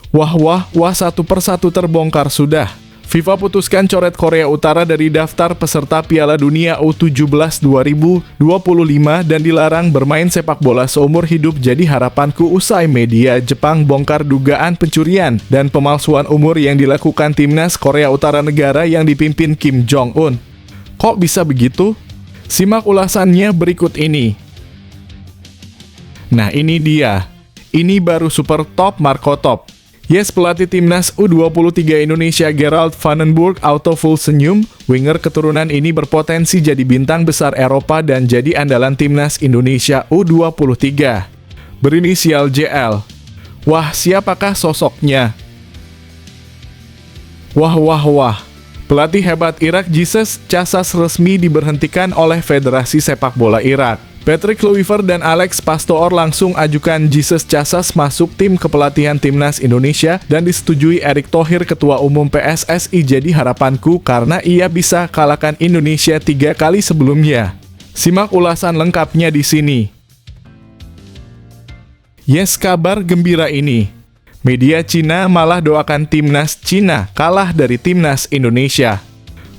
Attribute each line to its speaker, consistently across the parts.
Speaker 1: Wah wah wah, satu persatu terbongkar sudah. FIFA putuskan coret Korea Utara dari daftar peserta Piala Dunia U17 2025 dan dilarang bermain sepak bola seumur hidup. Jadi harapanku usai media Jepang bongkar dugaan pencurian dan pemalsuan umur yang dilakukan timnas Korea Utara, negara yang dipimpin Kim Jong-un. Kok bisa begitu? Simak ulasannya berikut ini. Nah ini dia. Ini baru super top Marco Top. Yes, pelatih timnas U23 Indonesia Gerald Vandenburg auto full senyum. Winger keturunan ini berpotensi jadi bintang besar Eropa dan jadi andalan timnas Indonesia U23. Berinisial JL. Wah, siapakah sosoknya? Wah wah wah. Pelatih hebat Irak Jesus Casas resmi diberhentikan oleh Federasi Sepak Bola Irak. Patrick Kluivert dan Alex Pastoor langsung ajukan Jesus Casas masuk tim kepelatihan timnas Indonesia dan disetujui Erick Thohir, Ketua Umum PSSI. Jadi harapanku karena ia bisa kalahkan Indonesia 3 kali sebelumnya. Simak ulasan lengkapnya di sini. Yes, kabar gembira ini. Media Cina malah doakan timnas Cina kalah dari timnas Indonesia.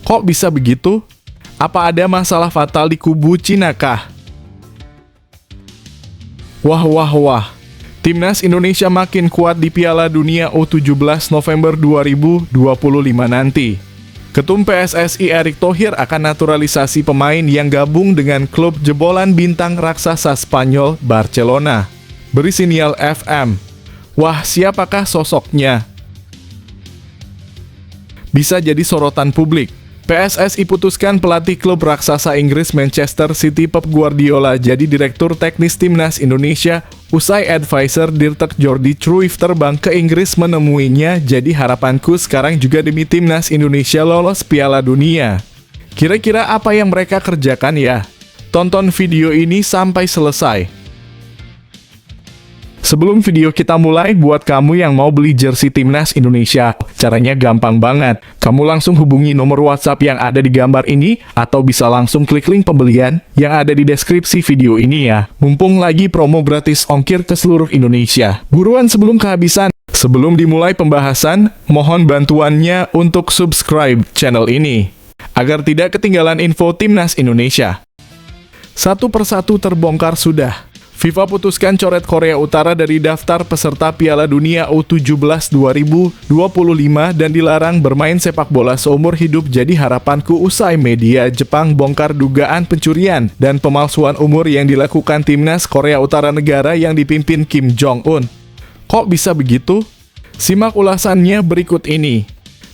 Speaker 1: Kok bisa begitu? Apa ada masalah fatal di kubu Cina kah? Wah wah wah, timnas Indonesia makin kuat di Piala Dunia U17 November 2025 nanti. Ketum PSSI Erick Thohir akan naturalisasi pemain yang gabung dengan klub jebolan bintang raksasa Spanyol Barcelona. Berinisial FM. Wah, siapakah sosoknya? Bisa jadi sorotan publik. PSSI putuskan pelatih klub raksasa Inggris Manchester City Pep Guardiola jadi direktur teknis timnas Indonesia usai advisor Dirk Jordi Cruijff terbang ke Inggris menemuinya. Jadi harapanku sekarang juga demi timnas Indonesia lolos Piala Dunia. Kira-kira apa yang mereka kerjakan ya? Tonton video ini sampai selesai. Sebelum video kita mulai, buat kamu yang mau beli jersey timnas Indonesia, caranya gampang banget. Kamu langsung hubungi nomor WhatsApp yang ada di gambar ini, atau bisa langsung klik link pembelian yang ada di deskripsi video ini ya. Mumpung lagi promo gratis ongkir ke seluruh Indonesia. Buruan sebelum kehabisan. Sebelum dimulai pembahasan, mohon bantuannya untuk subscribe channel ini, agar tidak ketinggalan info timnas Indonesia. Satu persatu terbongkar sudah. FIFA putuskan coret Korea Utara dari daftar peserta Piala Dunia U17 2025 dan dilarang bermain sepak bola seumur hidup. Jadi harapanku usai media Jepang bongkar dugaan pencurian dan pemalsuan umur yang dilakukan timnas Korea Utara, negara yang dipimpin Kim Jong-un. Kok bisa begitu? Simak ulasannya berikut ini.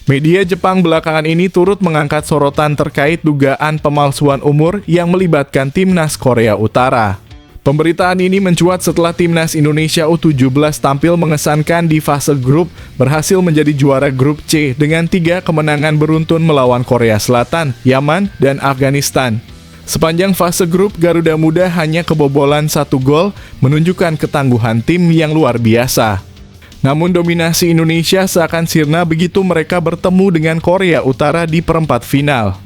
Speaker 1: Media Jepang belakangan ini turut mengangkat sorotan terkait dugaan pemalsuan umur yang melibatkan timnas Korea Utara. Pemberitaan ini mencuat setelah timnas Indonesia U17 tampil mengesankan di fase grup, berhasil menjadi juara grup C dengan 3 kemenangan beruntun melawan Korea Selatan, Yaman, dan Afghanistan. Sepanjang fase grup, Garuda Muda hanya kebobolan 1 gol, menunjukkan ketangguhan tim yang luar biasa. Namun dominasi Indonesia seakan sirna begitu mereka bertemu dengan Korea Utara di perempat final.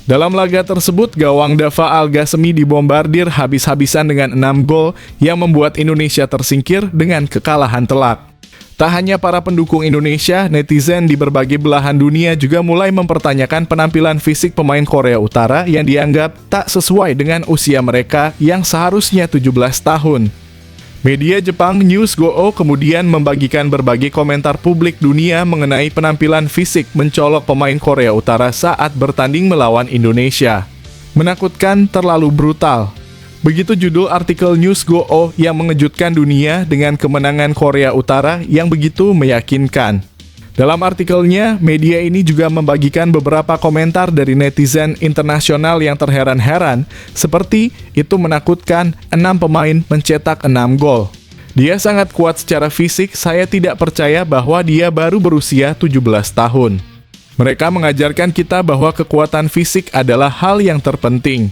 Speaker 1: Dalam laga tersebut, gawang Dava Al-Ghasemi dibombardir habis-habisan dengan 6 gol yang membuat Indonesia tersingkir dengan kekalahan telak. Tak hanya para pendukung Indonesia, netizen di berbagai belahan dunia juga mulai mempertanyakan penampilan fisik pemain Korea Utara yang dianggap tak sesuai dengan usia mereka yang seharusnya 17 tahun. Media Jepang News Go kemudian membagikan berbagai komentar publik dunia mengenai penampilan fisik mencolok pemain Korea Utara saat bertanding melawan Indonesia. Menakutkan, terlalu brutal. Begitu judul artikel News Go yang mengejutkan dunia dengan kemenangan Korea Utara yang begitu meyakinkan. Dalam artikelnya, media ini juga membagikan beberapa komentar dari netizen internasional yang terheran-heran, seperti itu menakutkan, 6 pemain mencetak 6 gol. Dia sangat kuat secara fisik, saya tidak percaya bahwa dia baru berusia 17 tahun. Mereka mengajarkan kita bahwa kekuatan fisik adalah hal yang terpenting.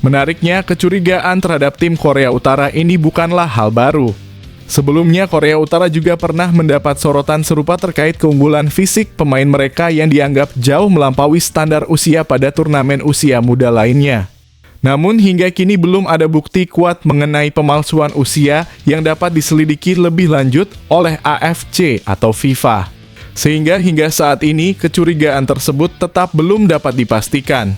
Speaker 1: Menariknya, kecurigaan terhadap tim Korea Utara ini bukanlah hal baru. Sebelumnya, Korea Utara juga pernah mendapat sorotan serupa terkait keunggulan fisik pemain mereka yang dianggap jauh melampaui standar usia pada turnamen usia muda lainnya. Namun hingga kini belum ada bukti kuat mengenai pemalsuan usia yang dapat diselidiki lebih lanjut oleh AFC atau FIFA. Sehingga hingga saat ini kecurigaan tersebut tetap belum dapat dipastikan.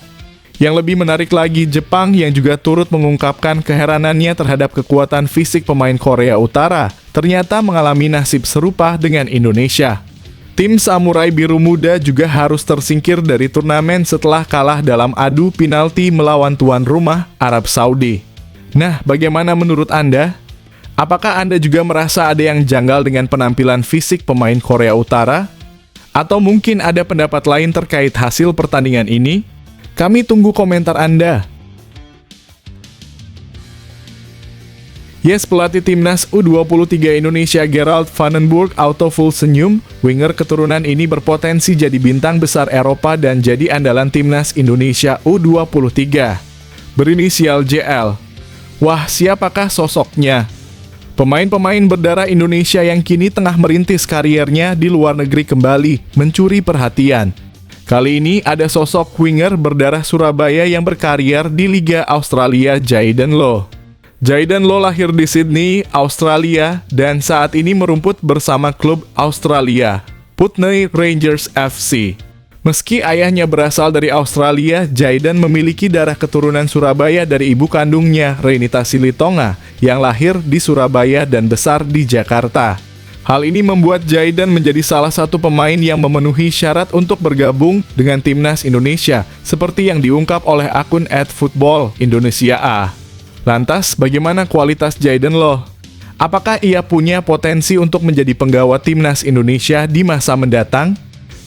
Speaker 1: Yang lebih menarik lagi, Jepang yang juga turut mengungkapkan keheranannya terhadap kekuatan fisik pemain Korea Utara ternyata mengalami nasib serupa dengan Indonesia. Tim Samurai Biru Muda juga harus tersingkir dari turnamen setelah kalah dalam adu penalti melawan tuan rumah Arab Saudi. Nah, bagaimana menurut Anda? Apakah Anda juga merasa ada yang janggal dengan penampilan fisik pemain Korea Utara? Atau mungkin ada pendapat lain terkait hasil pertandingan ini? Kami tunggu komentar Anda. Yes, pelatih timnas U23 Indonesia Gerald Vandenburg auto full senyum. Winger keturunan ini berpotensi jadi bintang besar Eropa dan jadi andalan timnas Indonesia U23. Berinisial JL. Wah, siapakah sosoknya? Pemain-pemain berdarah Indonesia yang kini tengah merintis kariernya di luar negeri kembali mencuri perhatian. Kali ini ada sosok winger berdarah Surabaya yang berkarier di Liga Australia, Jayden Loh. Jayden Loh lahir di Sydney, Australia, dan saat ini merumput bersama klub Australia, Putney Rangers FC. Meski ayahnya berasal dari Australia, Jayden memiliki darah keturunan Surabaya dari ibu kandungnya, Renita Silitonga, yang lahir di Surabaya dan besar di Jakarta. Hal ini membuat Jayden menjadi salah satu pemain yang memenuhi syarat untuk bergabung dengan timnas Indonesia, seperti yang diungkap oleh akun @footballindonesia_a. Lantas, bagaimana kualitas Jayden Loh? Apakah ia punya potensi untuk menjadi penggawa timnas Indonesia di masa mendatang?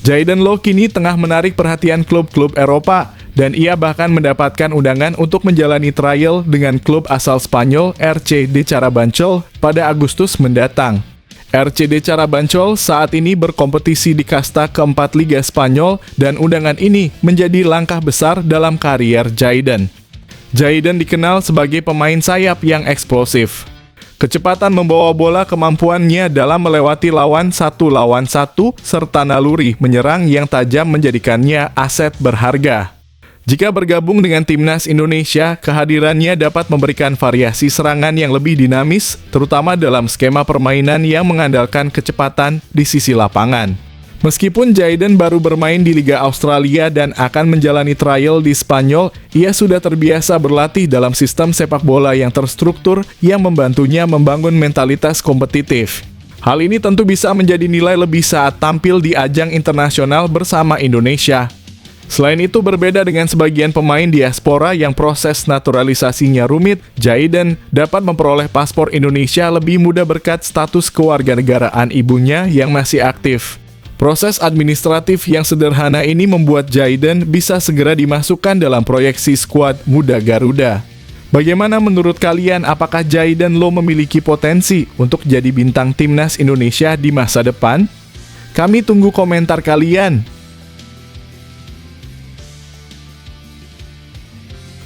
Speaker 1: Jayden Loh kini tengah menarik perhatian klub-klub Eropa, dan ia bahkan mendapatkan undangan untuk menjalani trial dengan klub asal Spanyol RCD Carabanchol pada Agustus mendatang. RCD Carabanchol saat ini berkompetisi di kasta keempat Liga Spanyol, dan undangan ini menjadi langkah besar dalam karier Jayden. Jayden dikenal sebagai pemain sayap yang eksplosif. Kecepatan membawa bola, kemampuannya dalam melewati lawan 1-1, serta naluri menyerang yang tajam menjadikannya aset berharga. Jika bergabung dengan timnas Indonesia, kehadirannya dapat memberikan variasi serangan yang lebih dinamis, terutama dalam skema permainan yang mengandalkan kecepatan di sisi lapangan. Meskipun Jayden baru bermain di Liga Australia dan akan menjalani trial di Spanyol, ia sudah terbiasa berlatih dalam sistem sepak bola yang terstruktur yang membantunya membangun mentalitas kompetitif. Hal ini tentu bisa menjadi nilai lebih saat tampil di ajang internasional bersama Indonesia. Selain itu, berbeda dengan sebagian pemain diaspora yang proses naturalisasinya rumit, Jayden dapat memperoleh paspor Indonesia lebih mudah berkat status kewarganegaraan ibunya yang masih aktif. Proses administratif yang sederhana ini membuat Jayden bisa segera dimasukkan dalam proyeksi skuad muda Garuda. Bagaimana menurut kalian, apakah Jayden Loh memiliki potensi untuk jadi bintang timnas Indonesia di masa depan? Kami tunggu komentar kalian.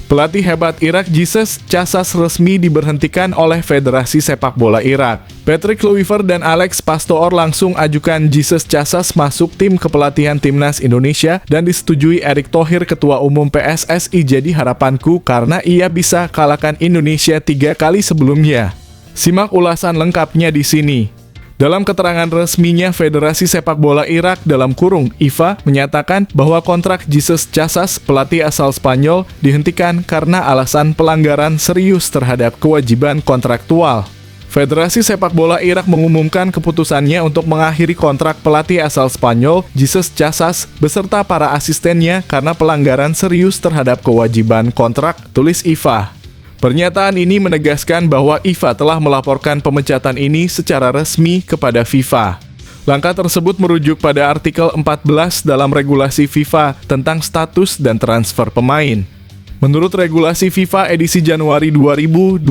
Speaker 1: Pelatih hebat Irak Jesus Casas resmi diberhentikan oleh Federasi Sepak Bola Irak. Patrick Kluivert dan Alex Pastoor langsung ajukan Jesus Casas masuk tim kepelatihan timnas Indonesia dan disetujui Erick Thohir, Ketua Umum PSSI. Jadi harapanku karena ia bisa kalahkan Indonesia 3 kali sebelumnya. Simak ulasan lengkapnya di sini. Dalam keterangan resminya, Federasi Sepak Bola Irak (IFA) menyatakan bahwa kontrak Jesus Casas, pelatih asal Spanyol, dihentikan karena alasan pelanggaran serius terhadap kewajiban kontraktual. Federasi Sepak Bola Irak mengumumkan keputusannya untuk mengakhiri kontrak pelatih asal Spanyol, Jesus Casas, beserta para asistennya karena pelanggaran serius terhadap kewajiban kontrak, tulis IFA. Pernyataan ini menegaskan bahwa IFA telah melaporkan pemecatan ini secara resmi kepada FIFA. Langkah tersebut merujuk pada artikel 14 dalam regulasi FIFA tentang status dan transfer pemain. Menurut regulasi FIFA edisi Januari 2025,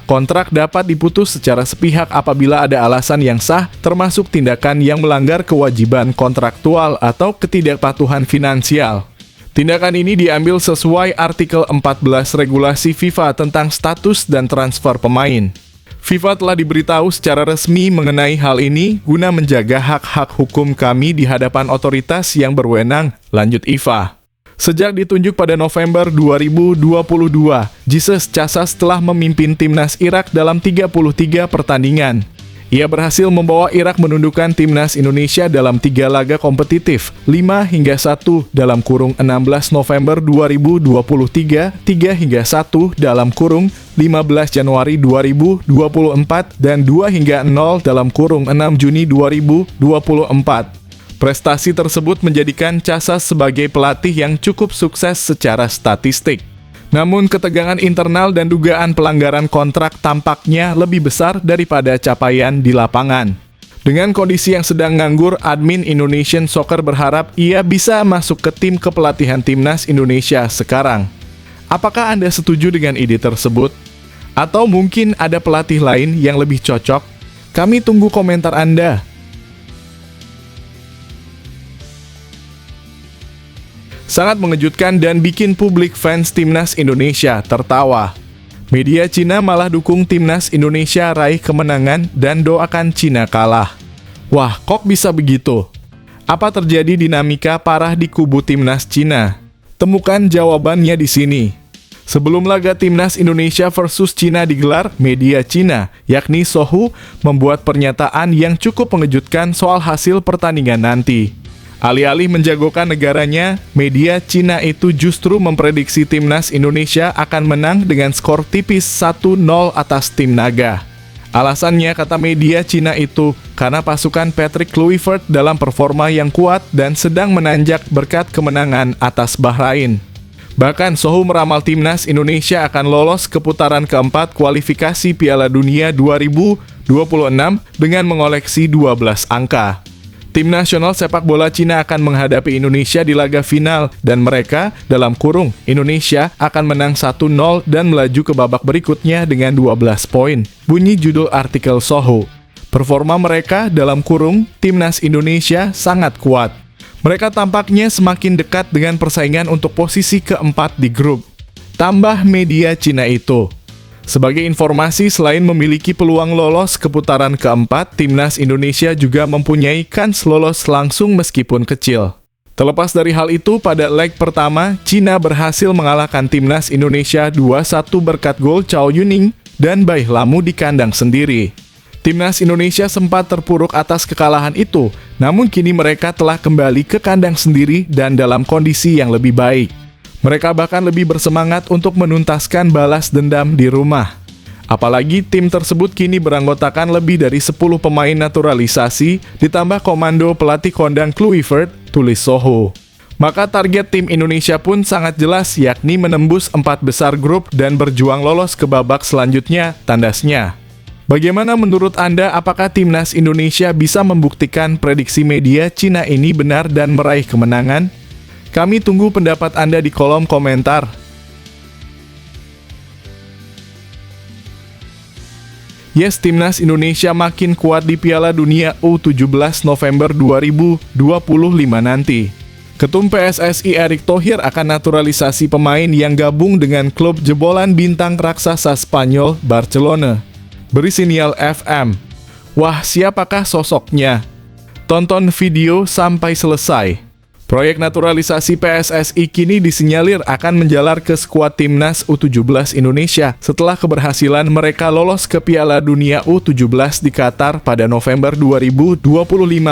Speaker 1: kontrak dapat diputus secara sepihak apabila ada alasan yang sah, termasuk tindakan yang melanggar kewajiban kontraktual atau ketidakpatuhan finansial. Tindakan ini diambil sesuai artikel 14 regulasi FIFA tentang status dan transfer pemain. FIFA telah diberitahu secara resmi mengenai hal ini guna menjaga hak-hak hukum kami di hadapan otoritas yang berwenang, lanjut IFA. Sejak ditunjuk pada November 2022, Jesus Casas telah memimpin timnas Irak dalam 33 pertandingan. Ia berhasil membawa Irak menundukkan timnas Indonesia dalam 3 laga kompetitif, 5-1 dalam kurung 16 November 2023, 3-1 dalam kurung 15 Januari 2024, dan 2-0 dalam kurung 6 Juni 2024. Prestasi tersebut menjadikan Casas sebagai pelatih yang cukup sukses secara statistik. Namun ketegangan internal dan dugaan pelanggaran kontrak tampaknya lebih besar daripada capaian di lapangan. Dengan kondisi yang sedang nganggur, admin Indonesian Soccer berharap ia bisa masuk ke tim kepelatihan timnas Indonesia sekarang. Apakah Anda setuju dengan ide tersebut? Atau mungkin ada pelatih lain yang lebih cocok? Kami tunggu komentar Anda. Sangat mengejutkan dan bikin publik fans timnas Indonesia tertawa. Media Cina malah dukung timnas Indonesia raih kemenangan dan doakan Cina kalah. Wah, kok bisa begitu? Apa terjadi dinamika parah di kubu timnas Cina? Temukan jawabannya di sini. Sebelum laga timnas Indonesia versus Cina digelar, media Cina, yakni Sohu, membuat pernyataan yang cukup mengejutkan soal hasil pertandingan nanti. Alih-alih menjagokan negaranya, media Cina itu justru memprediksi timnas Indonesia akan menang dengan skor tipis 1-0 atas tim naga. Alasannya, kata media Cina itu, karena pasukan Patrick Kluivert dalam performa yang kuat dan sedang menanjak berkat kemenangan atas Bahrain. Bahkan Sohu meramal timnas Indonesia akan lolos ke putaran keempat kualifikasi Piala Dunia 2026 dengan mengoleksi 12 angka. Tim nasional sepak bola Cina akan menghadapi Indonesia di laga final dan mereka, dalam kurung, Indonesia akan menang 1-0 dan melaju ke babak berikutnya dengan 12 poin. Bunyi judul artikel Sohu. Performa mereka, dalam kurung, timnas Indonesia sangat kuat. Mereka tampaknya semakin dekat dengan persaingan untuk posisi keempat di grup. Tambah media Cina itu. Sebagai informasi, selain memiliki peluang lolos ke putaran keempat, timnas Indonesia juga mempunyai kans lolos langsung meskipun kecil. Terlepas dari hal itu, pada leg pertama, Cina berhasil mengalahkan timnas Indonesia 2-1 berkat gol Chow Yuning dan Baih Lamu di kandang sendiri. Timnas Indonesia sempat terpuruk atas kekalahan itu, namun kini mereka telah kembali ke kandang sendiri dan dalam kondisi yang lebih baik. Mereka bahkan lebih bersemangat untuk menuntaskan balas dendam di rumah. Apalagi tim tersebut kini beranggotakan lebih dari 10 pemain naturalisasi, ditambah komando pelatih kondang Kluivert, tulis Sohu. Maka target tim Indonesia pun sangat jelas, yakni menembus 4 besar grup dan berjuang lolos ke babak selanjutnya, tandasnya. Bagaimana menurut Anda, apakah timnas Indonesia bisa membuktikan prediksi media Cina ini benar dan meraih kemenangan? Kami tunggu pendapat Anda di kolom komentar. Yes, timnas Indonesia makin kuat di Piala Dunia U17 November 2025 nanti. Ketum PSSI Erick Thohir akan naturalisasi pemain yang gabung dengan klub jebolan bintang raksasa Spanyol Barcelona. Beri sinyal FM. Wah, siapakah sosoknya? Tonton video sampai selesai. Proyek naturalisasi PSSI kini disinyalir akan menjalar ke skuad timnas U17 Indonesia setelah keberhasilan mereka lolos ke Piala Dunia U17 di Qatar pada November 2025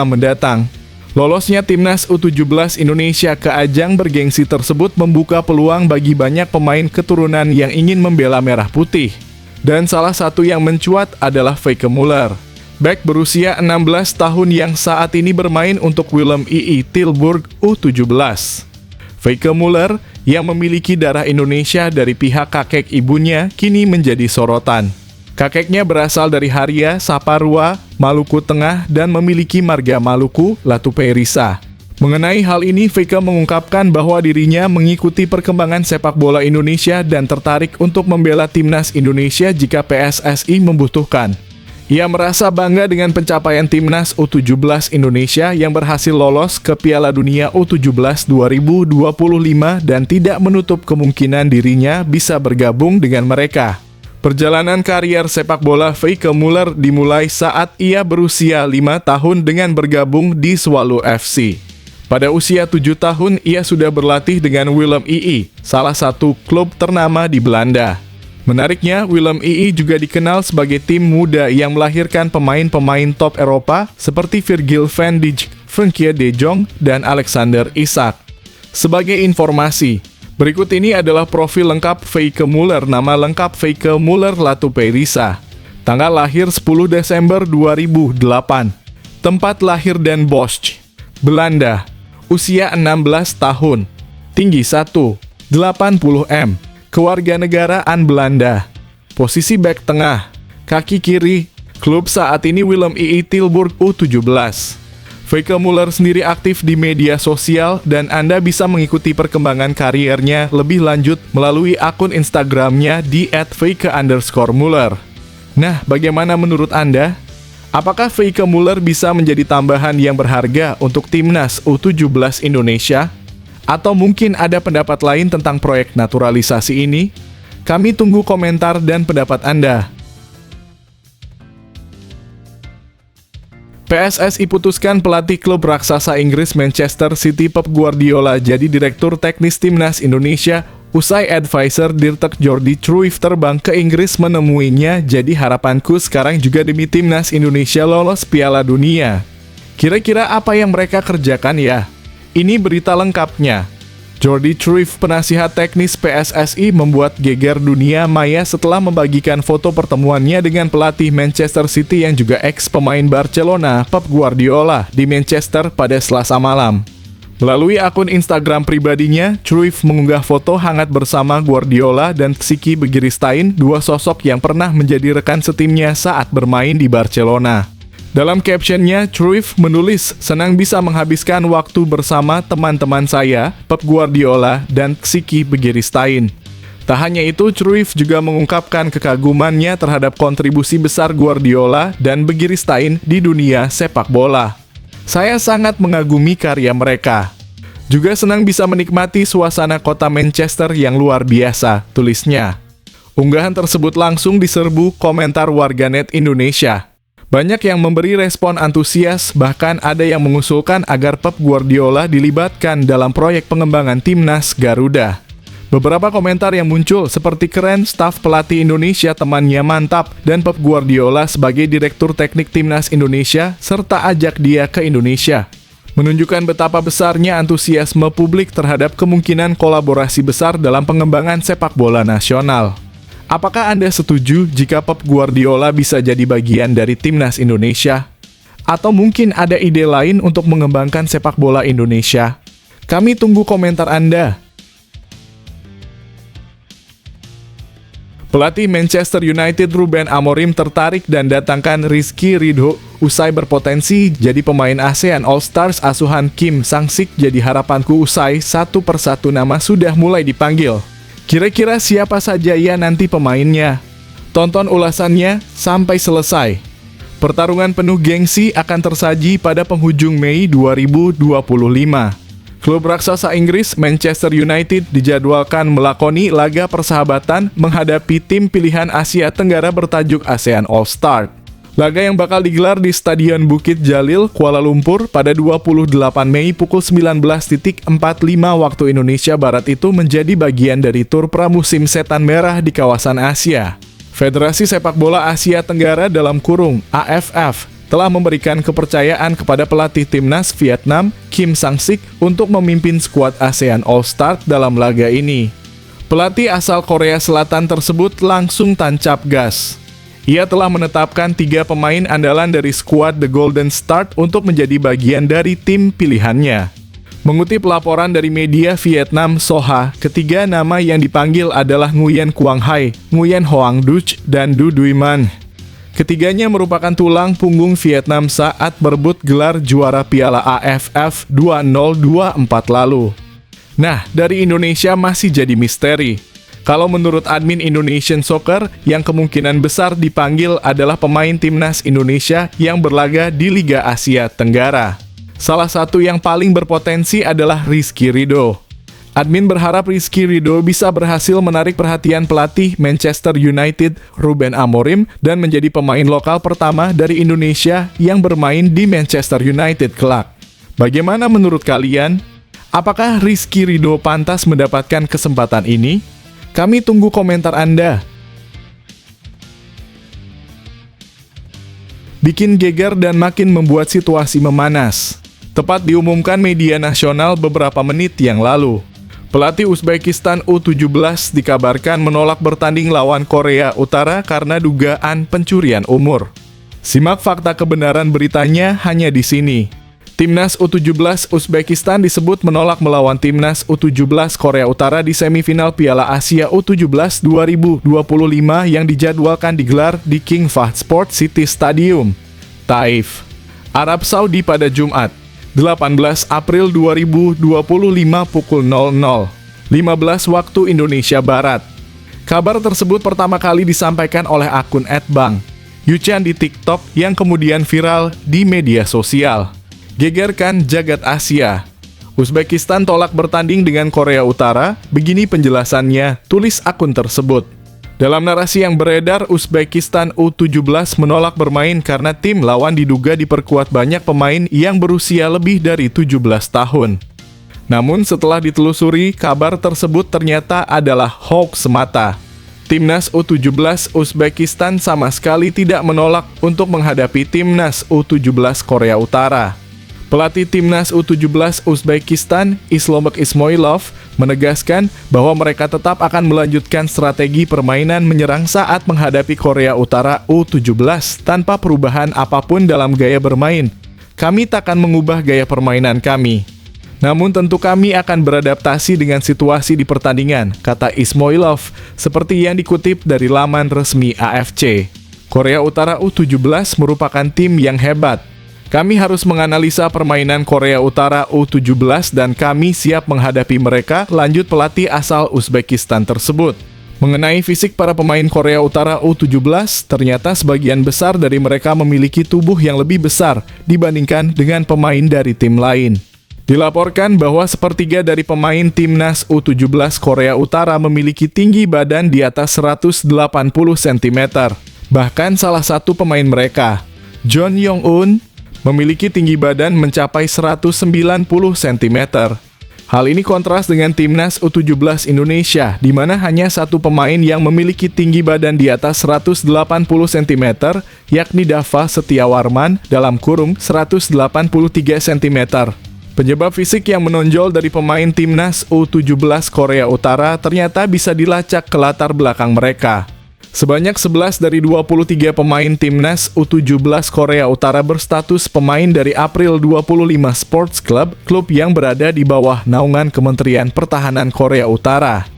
Speaker 1: mendatang. Lolosnya timnas U17 Indonesia ke ajang bergengsi tersebut membuka peluang bagi banyak pemain keturunan yang ingin membela merah putih. Dan salah satu yang mencuat adalah Feike Muller. Bek berusia 16 tahun yang saat ini bermain untuk Willem II Tilburg U17. Feike Muller yang memiliki darah Indonesia dari pihak kakek ibunya kini menjadi sorotan. Kakeknya berasal dari Haria, Saparua, Maluku Tengah dan memiliki marga Maluku, Latupeirisa. Mengenai hal ini, Feike mengungkapkan bahwa dirinya mengikuti perkembangan sepak bola Indonesia dan tertarik untuk membela timnas Indonesia jika PSSI membutuhkan. Ia merasa bangga dengan pencapaian timnas U17 Indonesia yang berhasil lolos ke Piala Dunia U17 2025 dan tidak menutup kemungkinan dirinya bisa bergabung dengan mereka. Perjalanan karier sepak bola Feike Muller dimulai saat ia berusia 5 tahun dengan bergabung di Swallow FC. Pada usia 7 tahun, ia sudah berlatih dengan Willem II, salah satu klub ternama di Belanda. Menariknya, Willem II juga dikenal sebagai tim muda yang melahirkan pemain-pemain top Eropa seperti Virgil van Dijk, Frenkie de Jong, dan Alexander Isak. Sebagai informasi, berikut ini adalah profil lengkap Feike Müller. Nama lengkap Feike Müller Latupeirisa. Tanggal lahir 10 Desember 2008. Tempat lahir Den Bosch, Belanda. Usia 16 tahun. Tinggi 1,80 m. Kewarganegaraan Belanda. Posisi bek tengah. Kaki kiri. Klub saat ini Willem II Tilburg U17. Feike Müller sendiri aktif di media sosial dan Anda bisa mengikuti perkembangan kariernya lebih lanjut melalui akun Instagramnya di @feike_Müller. Nah, bagaimana menurut Anda? Apakah Feike Müller bisa menjadi tambahan yang berharga untuk timnas U17 Indonesia? Atau mungkin ada pendapat lain tentang proyek naturalisasi ini? Kami tunggu komentar dan pendapat Anda. PSSI putuskan pelatih klub raksasa Inggris Manchester City Pep Guardiola jadi direktur teknis timnas Indonesia usai advisor Dirk Jordi Cruijff terbang ke Inggris menemuinya. Jadi harapanku sekarang juga demi timnas Indonesia lolos Piala Dunia. Kira-kira apa yang mereka kerjakan ya? Ini berita lengkapnya. Jordi Cruijff, penasihat teknis PSSI, membuat geger dunia maya setelah membagikan foto pertemuannya dengan pelatih Manchester City yang juga ex-pemain Barcelona, Pep Guardiola, di Manchester pada Selasa malam. Melalui akun Instagram pribadinya, Cruijff mengunggah foto hangat bersama Guardiola dan Ksiky Begiristain, dua sosok yang pernah menjadi rekan setimnya saat bermain di Barcelona. Dalam captionnya, Cruijff menulis, "Senang bisa menghabiskan waktu bersama teman-teman saya, Pep Guardiola dan Ksiky Begiristain." Tak hanya itu, Cruijff juga mengungkapkan kekagumannya terhadap kontribusi besar Guardiola dan Begiristain di dunia sepak bola. "Saya sangat mengagumi karya mereka. Juga senang bisa menikmati suasana kota Manchester yang luar biasa," tulisnya. Unggahan tersebut langsung diserbu komentar warganet Indonesia. Banyak yang memberi respon antusias, bahkan ada yang mengusulkan agar Pep Guardiola dilibatkan dalam proyek pengembangan timnas Garuda. Beberapa komentar yang muncul seperti keren, staf pelatih Indonesia temannya mantap, dan Pep Guardiola sebagai direktur teknik timnas Indonesia, serta ajak dia ke Indonesia. Menunjukkan betapa besarnya antusiasme publik terhadap kemungkinan kolaborasi besar dalam pengembangan sepak bola nasional. Apakah Anda setuju jika Pep Guardiola bisa jadi bagian dari timnas Indonesia? Atau mungkin ada ide lain untuk mengembangkan sepak bola Indonesia? Kami tunggu komentar Anda. Pelatih Manchester United Ruben Amorim tertarik dan datangkan Rizky Ridho usai berpotensi jadi pemain ASEAN All-Stars asuhan Kim Sang-sik. Jadi harapanku usai satu persatu nama sudah mulai dipanggil. Kira-kira siapa saja ya nanti pemainnya? Tonton ulasannya sampai selesai. Pertarungan penuh gengsi akan tersaji pada penghujung Mei 2025. Klub raksasa Inggris Manchester United dijadwalkan melakoni laga persahabatan menghadapi tim pilihan Asia Tenggara bertajuk ASEAN All-Star. Laga yang bakal digelar di Stadion Bukit Jalil, Kuala Lumpur pada 28 Mei pukul 19.45 waktu Indonesia Barat itu menjadi bagian dari tur pramusim Setan Merah di kawasan Asia. Federasi Sepak Bola Asia Tenggara (AFF) telah memberikan kepercayaan kepada pelatih timnas Vietnam, Kim Sang-sik, untuk memimpin skuad ASEAN All-Star dalam laga ini. Pelatih asal Korea Selatan tersebut langsung tancap gas. Ia telah menetapkan 3 pemain andalan dari skuad The Golden Start untuk menjadi bagian dari tim pilihannya. Mengutip laporan dari media Vietnam Soha, ketiga nama yang dipanggil adalah Nguyen Quang Hai, Nguyen Hoang Duc, dan Du Duy Man. Ketiganya merupakan tulang punggung Vietnam saat berebut gelar juara Piala AFF 2024 lalu. Nah, dari Indonesia masih jadi misteri. Kalau menurut admin Indonesian Soccer, yang kemungkinan besar dipanggil adalah pemain timnas Indonesia yang berlaga di Liga Asia Tenggara. Salah satu yang paling berpotensi adalah Rizky Ridho. Admin berharap Rizky Ridho bisa berhasil menarik perhatian pelatih Manchester United Ruben Amorim dan menjadi pemain lokal pertama dari Indonesia yang bermain di Manchester United kelak. Bagaimana menurut kalian? Apakah Rizky Ridho pantas mendapatkan kesempatan ini? Kami tunggu komentar Anda. Bikin geger dan makin membuat situasi memanas. Tepat diumumkan media nasional beberapa menit yang lalu. Pelatih Uzbekistan U17 dikabarkan menolak bertanding lawan Korea Utara karena dugaan pencurian umur. Simak fakta kebenaran beritanya hanya di sini. Timnas U17 Uzbekistan disebut menolak melawan Timnas U17 Korea Utara di semifinal Piala Asia U17 2025 yang dijadwalkan digelar di King Fahd Sport City Stadium, Taif, Arab Saudi pada Jumat, 18 April 2025 pukul 00.15 waktu Indonesia Barat. Kabar tersebut pertama kali disampaikan oleh akun @bang.yuchan di TikTok yang kemudian viral di media sosial. Gegerkan jagat Asia. Uzbekistan tolak bertanding dengan Korea Utara, begini penjelasannya, tulis akun tersebut. Dalam narasi yang beredar, Uzbekistan U17 menolak bermain karena tim lawan diduga diperkuat banyak pemain yang berusia lebih dari 17 tahun. Namun setelah ditelusuri, kabar tersebut ternyata adalah hoax semata. Timnas U17 Uzbekistan sama sekali tidak menolak untuk menghadapi Timnas U17 Korea Utara. Pelatih Timnas U17 Uzbekistan, Islombek Ismoilov, menegaskan bahwa mereka tetap akan melanjutkan strategi permainan menyerang saat menghadapi Korea Utara U17 tanpa perubahan apapun dalam gaya bermain. Kami takkan mengubah gaya permainan kami. Namun tentu kami akan beradaptasi dengan situasi di pertandingan, kata Ismoilov, seperti yang dikutip dari laman resmi AFC. Korea Utara U17 merupakan tim yang hebat. Kami harus menganalisa permainan Korea Utara U17 dan kami siap menghadapi mereka, lanjut pelatih asal Uzbekistan tersebut. Mengenai fisik para pemain Korea Utara U17, ternyata sebagian besar dari mereka memiliki tubuh yang lebih besar dibandingkan dengan pemain dari tim lain. Dilaporkan bahwa sepertiga dari pemain Timnas U17 Korea Utara memiliki tinggi badan di atas 180 cm. Bahkan salah satu pemain mereka, John Yong-un, memiliki tinggi badan mencapai 190 cm. Hal ini kontras dengan Timnas U17 Indonesia, di mana hanya satu pemain yang memiliki tinggi badan di atas 180 cm, yakni Dava Setiawarman (183 cm). Penyebab fisik yang menonjol dari pemain Timnas U17 Korea Utara ternyata bisa dilacak ke latar belakang mereka. Sebanyak 11 dari 23 pemain Timnas U17 Korea Utara berstatus pemain dari April 25 Sports Club, klub yang berada di bawah naungan Kementerian Pertahanan Korea Utara.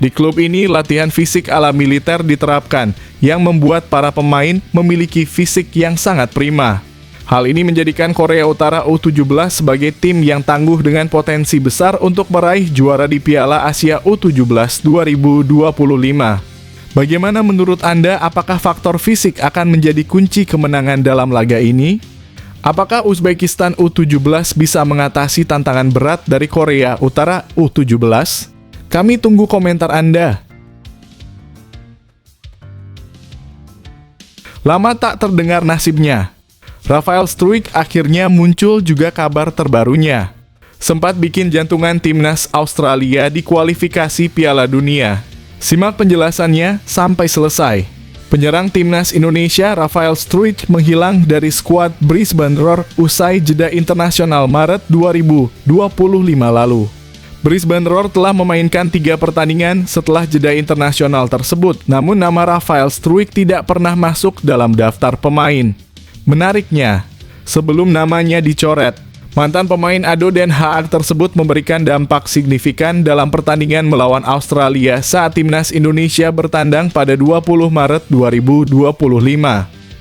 Speaker 1: Di klub ini, latihan fisik ala militer diterapkan, yang membuat para pemain memiliki fisik yang sangat prima. Hal ini menjadikan Korea Utara U17 sebagai tim yang tangguh dengan potensi besar untuk meraih juara di Piala Asia U17 2025. Bagaimana menurut Anda, apakah faktor fisik akan menjadi kunci kemenangan dalam laga ini? Apakah Uzbekistan U17 bisa mengatasi tantangan berat dari Korea Utara U17? Kami tunggu komentar Anda. Lama tak terdengar nasibnya. Rafael Struijk akhirnya muncul juga kabar terbarunya. Sempat bikin jantungan Timnas Australia di kualifikasi Piala Dunia. Simak penjelasannya sampai selesai. Penyerang Timnas Indonesia Rafael Struijk menghilang dari skuad Brisbane Roar usai jeda internasional Maret 2025 lalu. Brisbane Roar telah memainkan 3 pertandingan setelah jeda internasional tersebut, namun nama Rafael Struijk tidak pernah masuk dalam daftar pemain. Menariknya, sebelum namanya dicoret, mantan pemain ADO Den Haag tersebut memberikan dampak signifikan dalam pertandingan melawan Australia saat Timnas Indonesia bertandang pada 20 Maret 2025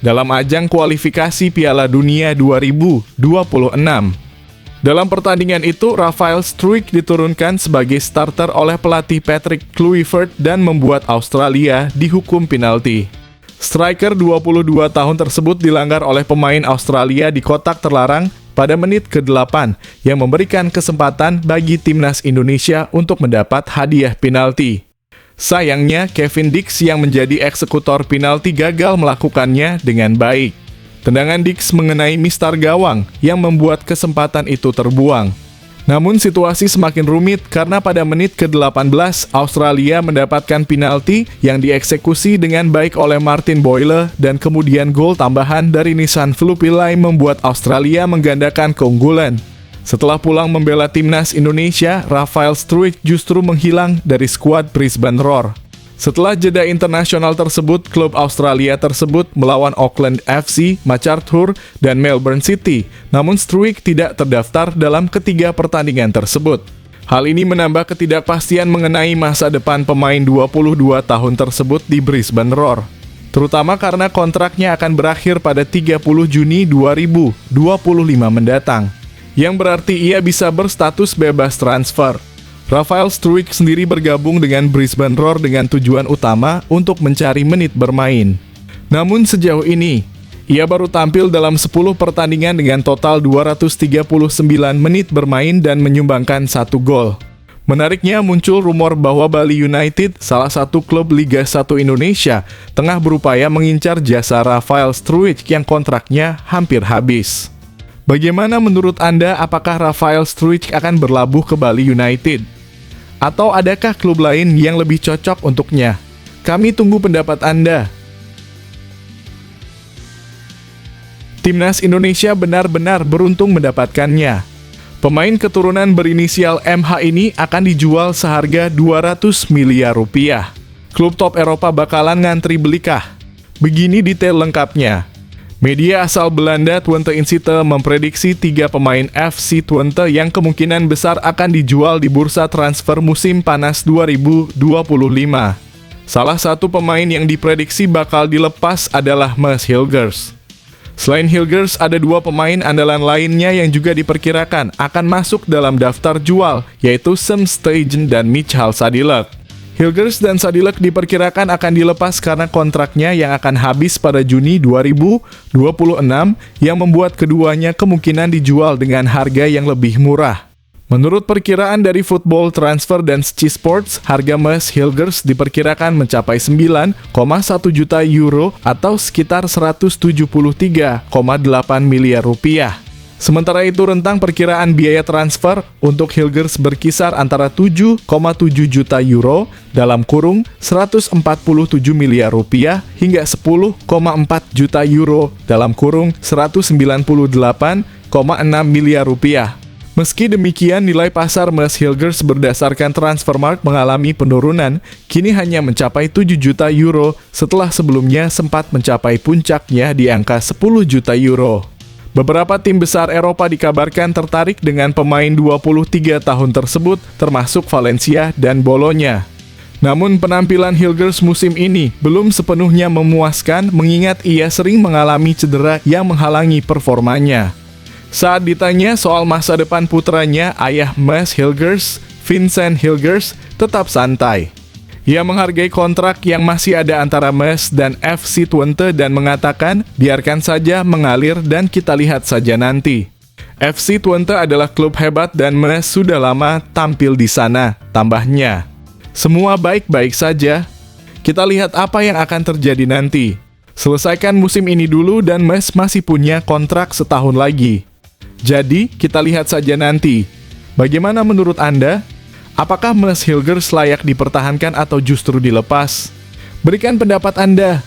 Speaker 1: dalam ajang kualifikasi Piala Dunia 2026. Dalam pertandingan itu, Rafael Struijk diturunkan sebagai starter oleh pelatih Patrick Kluivert dan membuat Australia dihukum penalti. Striker 22 tahun tersebut dilanggar oleh pemain Australia di kotak terlarang pada menit ke-8 yang memberikan kesempatan bagi Timnas Indonesia untuk mendapat hadiah penalti. Sayangnya, Kevin Dix yang menjadi eksekutor penalti gagal melakukannya dengan baik. Tendangan Dix mengenai mistar gawang yang membuat kesempatan itu terbuang. Namun situasi semakin rumit karena pada menit ke-18 Australia mendapatkan penalti yang dieksekusi dengan baik oleh Martin Boyle dan kemudian gol tambahan dari Nissan Filipilai membuat Australia menggandakan keunggulan. Setelah pulang membela timnas Indonesia, Rafael Struijk justru menghilang dari skuad Brisbane Roar. Setelah jeda internasional tersebut, klub Australia tersebut melawan Auckland FC, MacArthur, dan Melbourne City. Namun Struijk tidak terdaftar dalam ketiga pertandingan tersebut. Hal ini menambah ketidakpastian mengenai masa depan pemain 22 tahun tersebut di Brisbane Roar. Terutama karena kontraknya akan berakhir pada 30 Juni 2025 mendatang. Yang berarti ia bisa berstatus bebas transfer. Rafael Struijk sendiri bergabung dengan Brisbane Roar dengan tujuan utama untuk mencari menit bermain. Namun sejauh ini, ia baru tampil dalam 10 pertandingan dengan total 239 menit bermain dan menyumbangkan 1 gol. Menariknya muncul rumor bahwa Bali United, salah satu klub Liga 1 Indonesia, tengah berupaya mengincar jasa Rafael Struijk yang kontraknya hampir habis. Bagaimana menurut Anda, apakah Rafael Struijk akan berlabuh ke Bali United? Atau adakah klub lain yang lebih cocok untuknya? Kami tunggu pendapat Anda. Timnas Indonesia benar-benar beruntung mendapatkannya. Pemain keturunan berinisial MH ini akan dijual seharga 200 miliar rupiah. Klub top Eropa bakalan ngantri belikah? Begini detail lengkapnya. Media asal Belanda Twente Insite memprediksi 3 pemain FC Twente yang kemungkinan besar akan dijual di bursa transfer musim panas 2025. Salah satu pemain yang diprediksi bakal dilepas adalah Mads Hilgers. Selain Hilgers, ada 2 pemain andalan lainnya yang juga diperkirakan akan masuk dalam daftar jual, yaitu Sam Stegen dan Michael Sadilek. Hilgers dan Sadilek diperkirakan akan dilepas karena kontraknya yang akan habis pada Juni 2026 yang membuat keduanya kemungkinan dijual dengan harga yang lebih murah. Menurut perkiraan dari Football Transfer dan Sky Sports, harga Mads Hilgers diperkirakan mencapai 9,1 juta euro atau sekitar 173,8 miliar rupiah. Sementara itu rentang perkiraan biaya transfer untuk Hilgers berkisar antara 7,7 juta euro dalam kurung 147 miliar rupiah hingga 10,4 juta euro dalam kurung 198,6 miliar rupiah. Meski demikian, nilai pasar Mads Hilgers berdasarkan Transfermarkt mengalami penurunan, kini hanya mencapai 7 juta euro setelah sebelumnya sempat mencapai puncaknya di angka 10 juta euro. Beberapa tim besar Eropa dikabarkan tertarik dengan pemain 23 tahun tersebut, termasuk Valencia dan Bologna. Namun penampilan Hilgers musim ini belum sepenuhnya memuaskan mengingat ia sering mengalami cedera yang menghalangi performanya. Saat ditanya soal masa depan putranya, ayah Mads Hilgers, Vincent Hilgers, tetap santai. Ia menghargai kontrak yang masih ada antara Mads dan FC Twente dan mengatakan, biarkan saja mengalir dan kita lihat saja nanti. FC Twente adalah klub hebat dan Mads sudah lama tampil di sana, tambahnya. Semua baik-baik saja. Kita lihat apa yang akan terjadi nanti. Selesaikan musim ini dulu dan Mads masih punya kontrak setahun lagi. Jadi, kita lihat saja nanti. Bagaimana menurut Anda? Apakah Mads Hilgers layak dipertahankan atau justru dilepas? Berikan pendapat Anda.